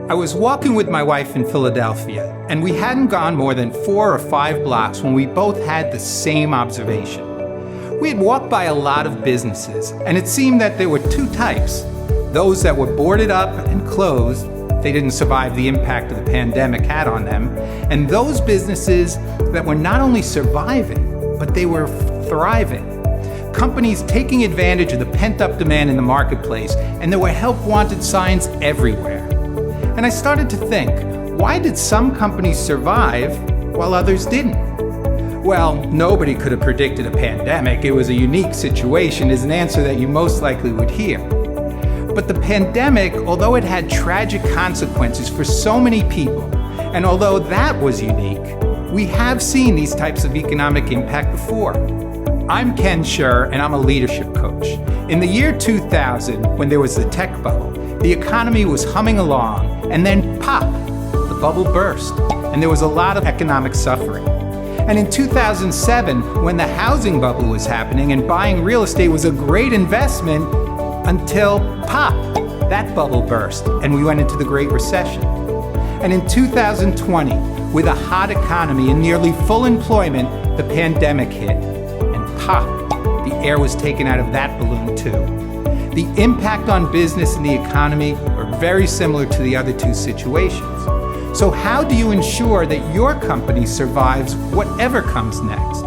I was walking with my wife in Philadelphia, and we hadn't gone more than 4 or 5 blocks when we both had the same observation. We had walked by a lot of businesses, and it seemed that there were 2 types. Those that were boarded up and closed, they didn't survive the impact of the pandemic had on them, and those businesses that were not only surviving, but they were thriving. Companies taking advantage of the pent-up demand in the marketplace, and there were help-wanted signs everywhere. And I started to think, why did some companies survive while others didn't? Well, nobody could have predicted a pandemic. It was a unique situation is an answer that you most likely would hear. But the pandemic, although it had tragic consequences for so many people, and although that was unique, we have seen these types of economic impact before. I'm Sher, and I'm a leadership coach. In the year 2000, when there was the tech bubble, the economy was humming along, and then pop, the bubble burst, and there was a lot of economic suffering. And in 2007, when the housing bubble was happening and buying real estate was a great investment, until pop, that bubble burst, and we went into the Great Recession. And in 2020, with a hot economy and nearly full employment, the pandemic hit. Pop, the air was taken out of that balloon too. The impact on business and the economy are very similar to the other 2 situations. So how do you ensure that your company survives whatever comes next?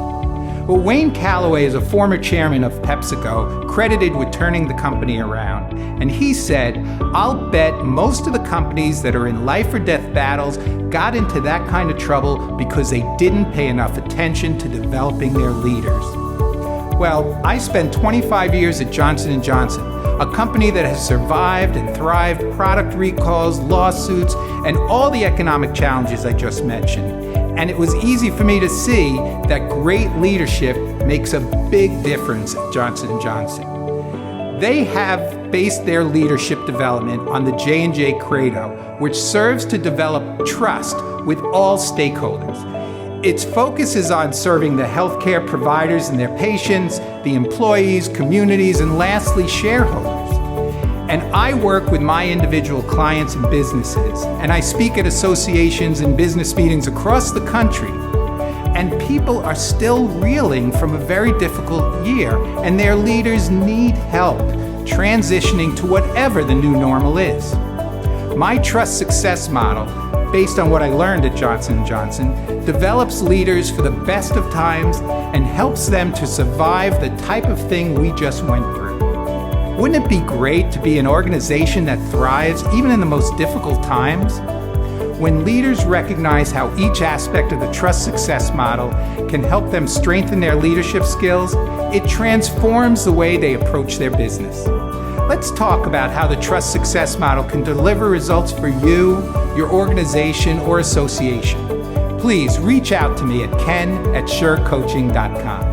Well, Wayne Calloway is a former chairman of PepsiCo, credited with turning the company around. And he said, "I'll bet most of the companies that are in life or death battles got into that kind of trouble because they didn't pay enough attention to developing their leaders." Well, I spent 25 years at Johnson & Johnson, a company that has survived and thrived product recalls, lawsuits, and all the economic challenges I just mentioned. And it was easy for me to see that great leadership makes a big difference at Johnson & Johnson. They have based their leadership development on the J&J Credo, which serves to develop trust with all stakeholders. Its focus is on serving the healthcare providers and their patients, the employees, communities, and lastly, shareholders. And I work with my individual clients and businesses, and I speak at associations and business meetings across the country. And people are still reeling from a very difficult year, and their leaders need help transitioning to whatever the new normal is. My trust success model, based on what I learned at Johnson & Johnson, develops leaders for the best of times and helps them to survive the type of thing we just went through. Wouldn't it be great to be an organization that thrives even in the most difficult times? When leaders recognize how each aspect of the trust success model can help them strengthen their leadership skills, it transforms the way they approach their business. Let's talk about how the trust success model can deliver results for you, your organization, or association. Please reach out to me at ken@shercoaching.com.